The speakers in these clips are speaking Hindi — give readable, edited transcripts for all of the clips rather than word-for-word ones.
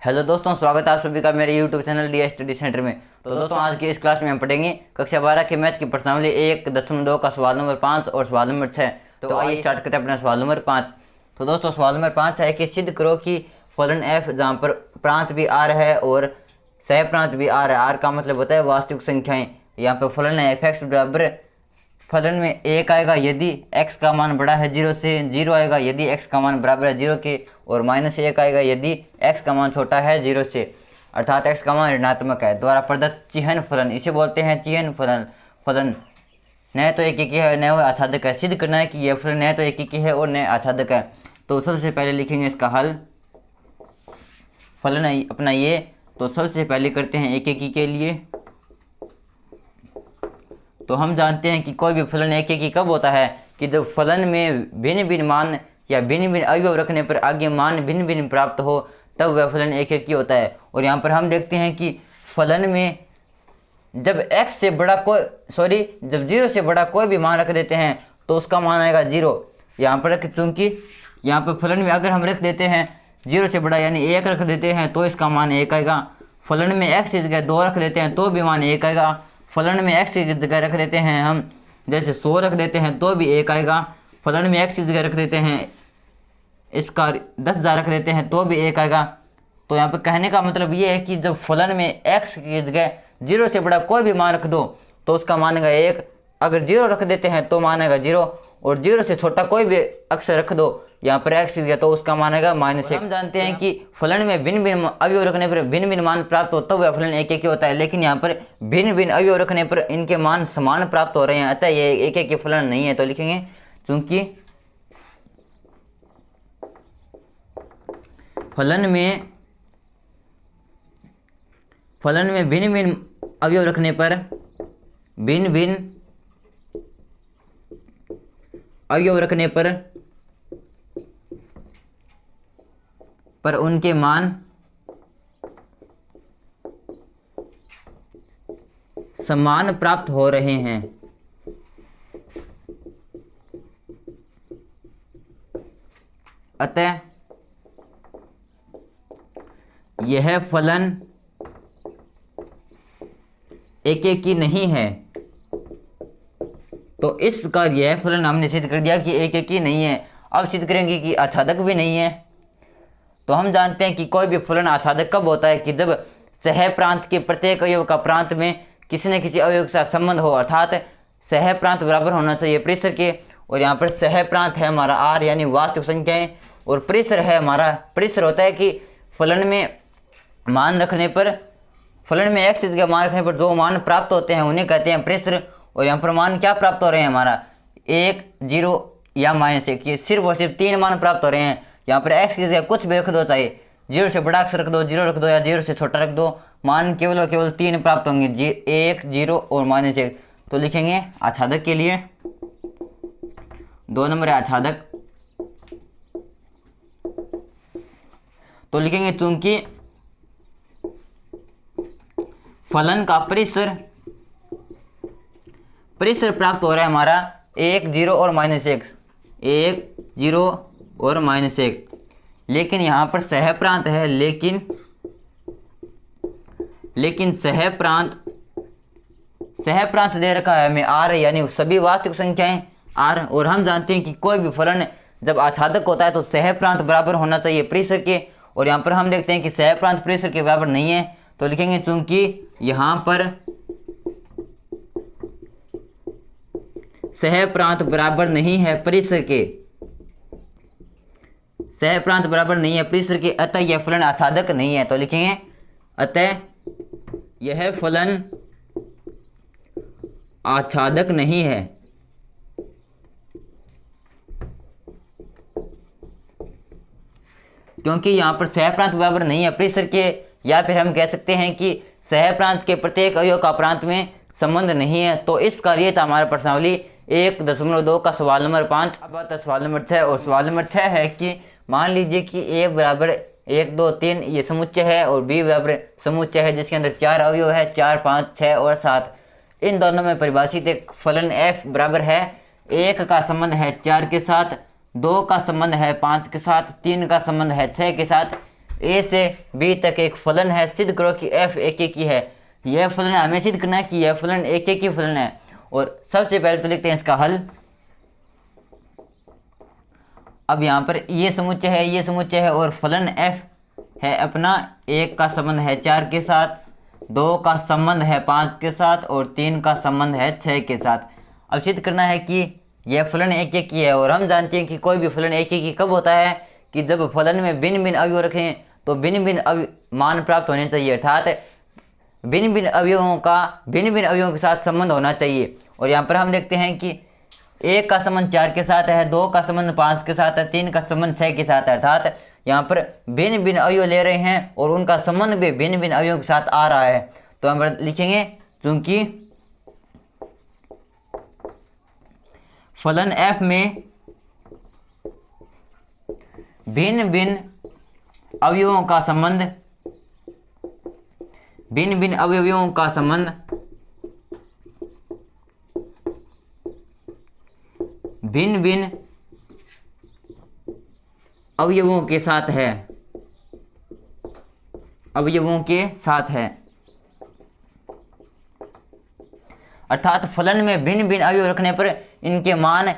हेलो दोस्तों, स्वागत है आप सभी का मेरे YouTube channel D study centre में। तो दोस्तों, आज की इस क्लास में हम पढ़ेंगे कक्षा 12 के मैथ की प्रश्नावली 1.2 का सवाल नंबर 5 और सवाल नंबर 6। तो आइए स्टार्ट करते हैं अपना सवाल नंबर 5। तो दोस्तों, सवाल नंबर 5 है कि सिद्ध करो कि फलन f जहाँ पर प्रांत भी r है और सह प्रांत भी r है। r का मतलब होता है वास्तविक संख्याएं। यहाँ पर फलन है f(x) बराबर फलन में 1 आएगा यदि x का मान बड़ा है 0 से, 0 आएगा यदि x का मान बराबर है 0 के, और -1 आएगा यदि x का मान छोटा है 0 से, अर्थात x का मान ऋणात्मक है। द्वारा प्रदत्त चिह्न फलन, इसे बोलते हैं चिह्न फलन। फलन न तो एक है न वो आच्छादक है। सिद्ध करना है कि यह फलन न तो एक है और न आच्छादक है। तो सबसे पहले लिखेंगे इसका हल। फलन है अपना ये, तो सबसे पहले करते हैं एक के लिए। तो हम जानते हैं कि कोई भी फलन एक की कब होता है कि जब फलन में भिन्न भिन्न मान या भिन्न भिन्न अवयव रखने पर आगे मान भिन्न भिन्न प्राप्त हो, तब वह फलन एक की होता है। और यहाँ पर हम देखते हैं कि फलन में जब x से बड़ा जब 0 से बड़ा कोई भी मान रख देते हैं तो उसका मान आएगा 0। यहाँ पर चूंकि यहाँ पर फलन में अगर हम रख देते हैं 0 से बड़ा यानी 1 रख देते हैं तो इसका मान 1 आएगा। फलन में x की जगह 2 रख देते हैं तो भी मान 1 आएगा। फलन में x की जगह रख देते हैं हम जैसे 100 रख देते हैं तो भी 1 आएगा। फलन में x की जगह रख देते हैं इसका 10,000 रख देते हैं तो भी 1 आएगा। तो यहाँ पर कहने का मतलब ये है कि जब फलन में x की जगह 0 से बड़ा कोई भी मान रख दो तो उसका मान आएगा 1। अगर 0 रख देते हैं तो मान आएगा 0, और 0 से छोटा कोई भी अक्षर रख दो यहाँ पर x की जगह तो उसका मान आएगा -1। हम जानते हैं कि फलन में भिन्न भिन्न अवयव रखने पर भिन्न भिन्न मान प्राप्त होता हुआ फलन एक होता है, लेकिन यहाँ पर भिन्न भिन्न अवयव रखने पर इनके मान समान प्राप्त हो रहे हैं, अतः ये एक फलन नहीं है। तो लिखेंगे क्योंकि फलन में भिन्न भिन्न अवयव रखने पर उनके मान समान प्राप्त हो रहे हैं। अतः यह फलन एक की नहीं है। तो इस प्रकार यह फलन हमने सिद्ध कर दिया कि एक की नहीं है। अब सिद्ध करेंगे कि आच्छादक भी नहीं है। तो हम जानते हैं कि कोई भी फलन आच्छादक कब होता है कि जब सह प्रांत के प्रत्येक अवयव का प्रांत में किसी न किसी अवयव के साथ संबंध हो, अर्थात सह प्रांत बराबर होना चाहिए परिसर के। और यहाँ पर सह प्रांत है हमारा r यानी वास्तविक संख्याएं, और परिसर है हमारा, परिसर होता है कि फलन में मान रखने पर फलन में x की जगह मान रखने पर जो मान प्राप्त होते हैं उन्हें कहते हैं परिसर। और यहाँ पर मान क्या प्राप्त हो रहे हैं हमारा 1, 0 या -1, ये सिर्फ और सिर्फ 3 मान प्राप्त हो रहे हैं। यहाँ पर x की जगह कुछ भी रख दो, चाहे 0 से बड़ा अक्षर रख दो, 0 रख दो या 0 से छोटा रख दो, मान केवल और केवल 3 प्राप्त होंगे, 1, 0 और -1। तो लिखेंगे आच्छादक के लिए 2 नंबर है आच्छादक। तो लिखेंगे चूंकि फलन का परिसर प्राप्त हो रहा है हमारा 1, 0 और -1, 1, 0 और -1, लेकिन यहाँ पर सह प्रांत है, लेकिन सह प्रांत दे रखा है हमें r यानी सभी वास्तविक संख्याएं r। और हम जानते हैं कि कोई भी फलन जब आच्छादक होता है तो सह प्रांत बराबर होना चाहिए परिसर के। और यहाँ पर हम देखते हैं कि सह प्रांत परिसर के बराबर नहीं है। तो लिखेंगे चूंकि यहाँ पर सह प्रांत बराबर नहीं है परिसर के, सह प्रांत बराबर नहीं है परिसर के, अतः यह फलन आच्छादक नहीं है। तो लिखेंगे अतः यह फलन आच्छादक नहीं है। क्योंकि यहाँ पर सह प्रांत बराबर नहीं है परिसर के, या फिर हम कह सकते हैं कि सह प्रांत के प्रत्येक अवयव का प्रांत में संबंध नहीं है। तो इस प्रकार ये था हमारा प्रश्नावली 1.2 का सवाल नंबर 5। अब आता है सवाल नंबर 6, और सवाल नंबर 6 है कि मान लीजिए कि a बराबर 1, 2, 3 ये समुच्चय है और b बराबर समुच्चय है जिसके अंदर 4 अवयव है, 4, 5, 6 और 7। इन दोनों में परिभाषित एक फलन f बराबर है 1 का संबंध है 4 के साथ, 2 का संबंध है 5 के साथ, 3 का संबंध है 6 के साथ। ए से बी तक एक फलन है, सिद्ध करो कि एफ एक एक की है। यह फलन हमें सिद्ध करना है कि यह फलन एक एक की फलन है। और सबसे पहले तो लिखते हैं इसका हल। अब यहाँ पर ये समुच्चय है, ये समुच्चय है और फलन एफ है अपना, 1 का संबंध है 4 के साथ, 2 का संबंध है 5 के साथ और 3 का संबंध है 6 के साथ। अब सिद्ध करना है कि यह फलन एक एक की है। और हम जानते हैं कि कोई भी फलन एक एक की कब होता है कि जब फलन में भिन्न भिन्न अवयव रखें तो भिन्न भिन्न मान प्राप्त होने चाहिए, अर्थात भिन्न भिन्न अवयवों का भिन्न भिन्न अवयवों के साथ संबंध होना चाहिए। और यहाँ पर हम देखते हैं कि 1 का संबंध 4 के साथ है, 2 का संबंध 5 के साथ है, 3 का संबंध 6 के साथ है, अर्थात यहाँ पर भिन्न भिन्न अवयव ले रहे हैं और उनका संबंध भी भिन्न भिन्न अवयवों के साथ आ रहा है। तो हम लिखेंगे चूंकि फलन f में भिन्न भिन्न अवयवों का संबंध भिन्न भिन्न अवयवों का संबंध भिन्न भिन्न अवयवों के साथ है, अवयवों के साथ है, अर्थात फलन में भिन्न भिन्न अवयव रखने पर इनके मान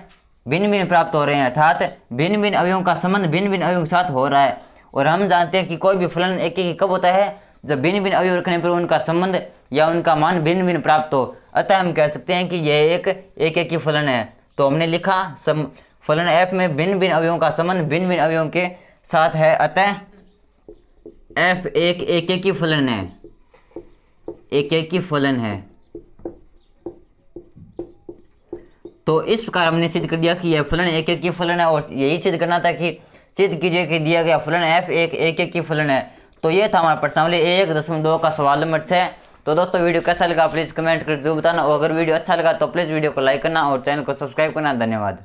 भिन्न भिन्न प्राप्त हो रहे हैं, अर्थात भिन्न भिन्न अवयवों का संबंध भिन्न भिन्न अवयवों के साथ हो रहा है। और हम जानते हैं कि कोई भी फलन एक एक कब होता है जब भिन्न भिन्न अवयव रखने पर उनका संबंध या उनका मान भिन्न भिन्न प्राप्त हो। अतः हम कह सकते हैं कि यह एक की फलन है। तो हमने लिखा फलन f में भिन्न भिन्न अवयवों का संबंध भिन्न भिन्न अवयवों के साथ है, अतः f एक की फलन है, एक की फलन है। तो इस प्रकार हमने सिद्ध कर दिया कि यह फलन एक की फलन है। और यही सिद्ध करना था कि सिद्ध कीजिए कि दिया गया फलन f एक की फलन है। तो ये था हमारा प्रश्नावली 1.2 का सवाल नंबर 6। तो दोस्तों वीडियो कैसा लगा प्लीज़ कमेंट कर जरूर बताना, और अगर वीडियो अच्छा लगा तो प्लीज़ वीडियो को लाइक करना और चैनल को सब्सक्राइब करना। धन्यवाद।